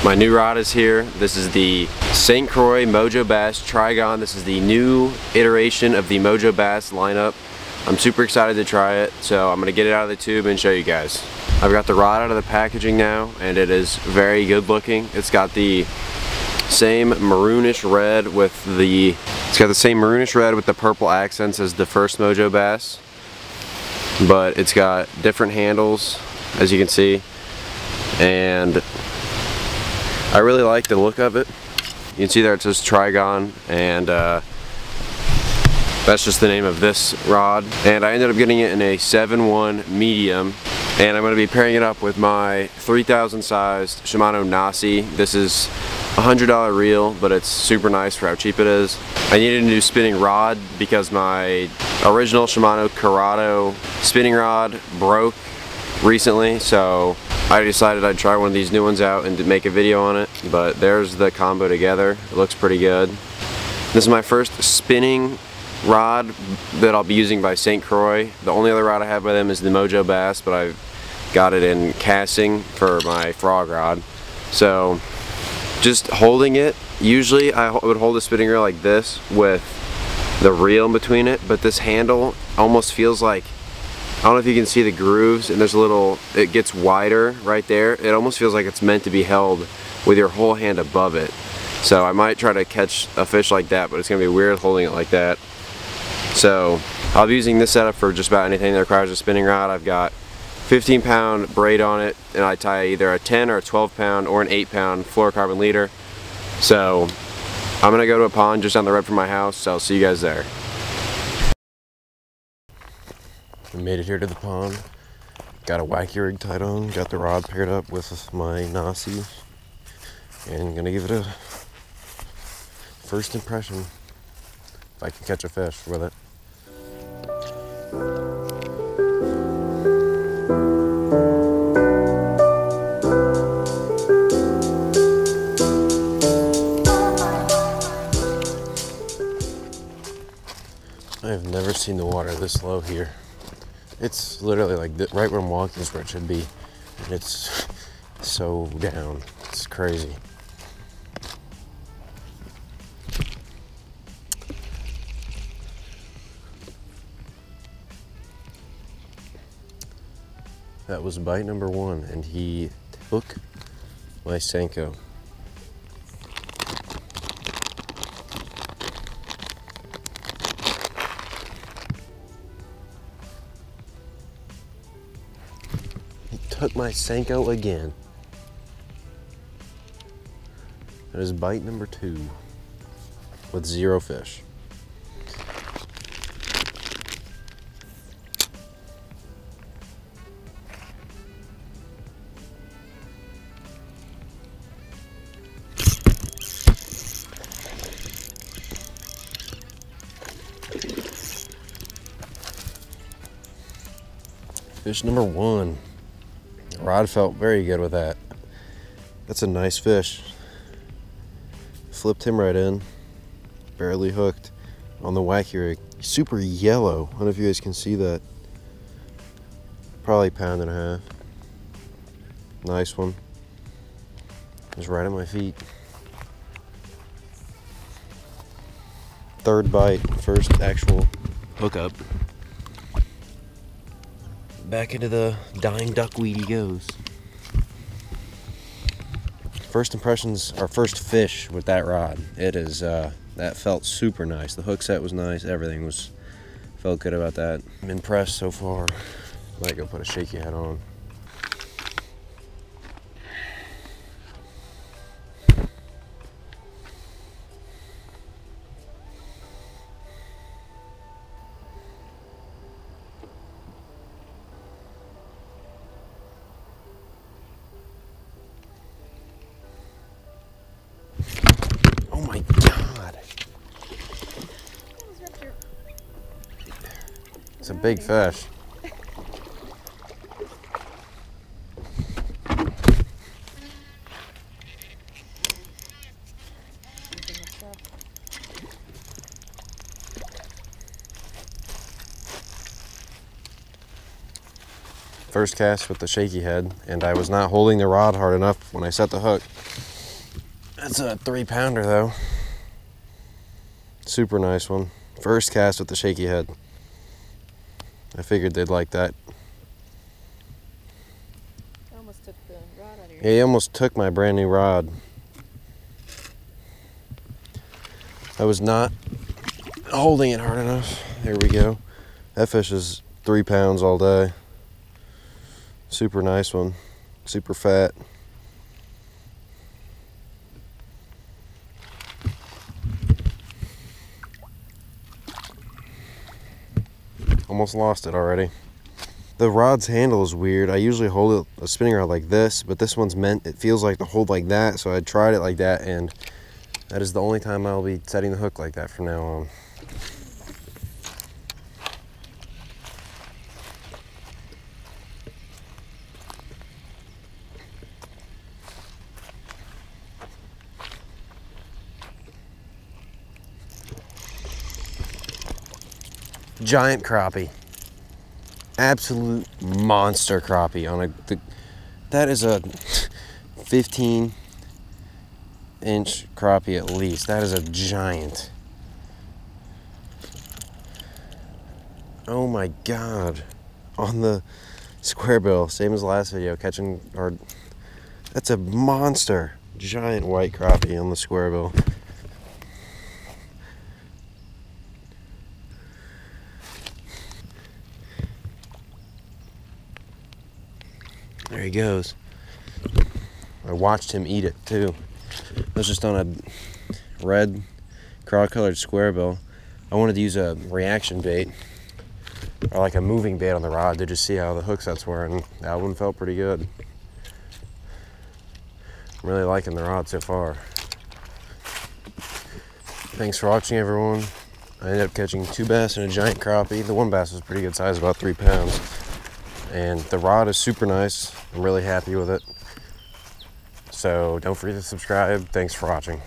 My new rod is here. This is the St. Croix Mojo Bass Trigon. This is the new iteration of the Mojo Bass lineup. I'm super excited to try it, so I'm gonna get it out of the tube and show you guys. I've got the rod out of the packaging now, and it is very good looking. It's got the same maroonish red with the purple accents as the first Mojo Bass, but it's got different handles, as you can see, and I really like the look of it. You can see there it says Trigon, and that's just the name of this rod. And I ended up getting it in a 7-1 medium, and I'm going to be pairing it up with my 3000 sized Shimano Nasi. This is a $100 reel, but it's super nice for how cheap it is. I needed a new spinning rod because my original Shimano Corrado spinning rod broke recently, so I decided I'd try one of these new ones out and to make a video on it. But there's the combo together. It looks pretty good. This is my first spinning rod that I'll be using by St. Croix. The only other rod I have by them is the Mojo Bass, but I've got it in casting for my frog rod. So just holding it, usually I would hold a spinning reel like this with the reel in between it, but this handle almost feels like, I don't know if you can see the grooves, and there's a little, it gets wider right there. It almost feels like it's meant to be held with your whole hand above it. So I might try to catch a fish like that, but it's gonna be weird holding it like that. So I'll be using this setup for just about anything that requires a spinning rod. I've got 15-pound braid on it, and I tie either a 10 or a 12-pound or an 8-pound fluorocarbon leader. So I'm gonna go to a pond just down the road from my house, so I'll see you guys there. I made it here to the pond. Got a wacky rig tied on, got the rod paired up with my Nasi, and gonna give it a first impression if I can catch a fish with it. I have never seen the water this low here. It's literally like right where I'm walking is where it should be, and it's so down. It's crazy. That was bite number 1, and he took my Senko. Took my Senko again. That is bite number 2 with 0 fish. Fish number 1. Rod felt very good with that. That's a nice fish. Flipped him right in. Barely hooked on the wacky rig. Super yellow. I don't know if you guys can see that. Probably a pound and a half. Nice one. Just right at my feet. Third bite, first actual hookup. Back into the dying duckweed he goes. First impressions, our first fish with that rod. It is, that felt super nice. The hook set was nice, everything felt good about that. I'm impressed so far. Might go put a shaky head on. Oh my God. It's a big fish. First cast with the shaky head, and I was not holding the rod hard enough when I set the hook. That's a 3-pounder though. Super nice one. First cast with the shaky head. I figured they'd like that. Almost took the rod out of your Yeah, he almost took my brand new rod. I was not holding it hard enough. There we go. That fish is 3 pounds all day. Super nice one. Super fat. Almost lost it already. The rod's handle is weird. I usually hold a spinning rod like this, but this one's meant, it feels like to hold like that, so I tried it like that, and that is the only time I'll be setting the hook like that from now on. Giant crappie. Absolute monster crappie on that is a 15-inch crappie at least. That is a giant. Oh my God. On the square bill, same as the last video, catching, or that's a monster giant white crappie on the square bill. There he goes. I watched him eat it too. I was just on a red craw-colored square bill. I wanted to use a reaction bait or like a moving bait on the rod to just see how the hook sets were, and that one felt pretty good. I'm really liking the rod so far. Thanks for watching, everyone. I ended up catching 2 bass and a giant crappie. The one bass was pretty good size, about 3 pounds. And the rod is super nice. I'm really happy with it. So don't forget to subscribe. Thanks for watching.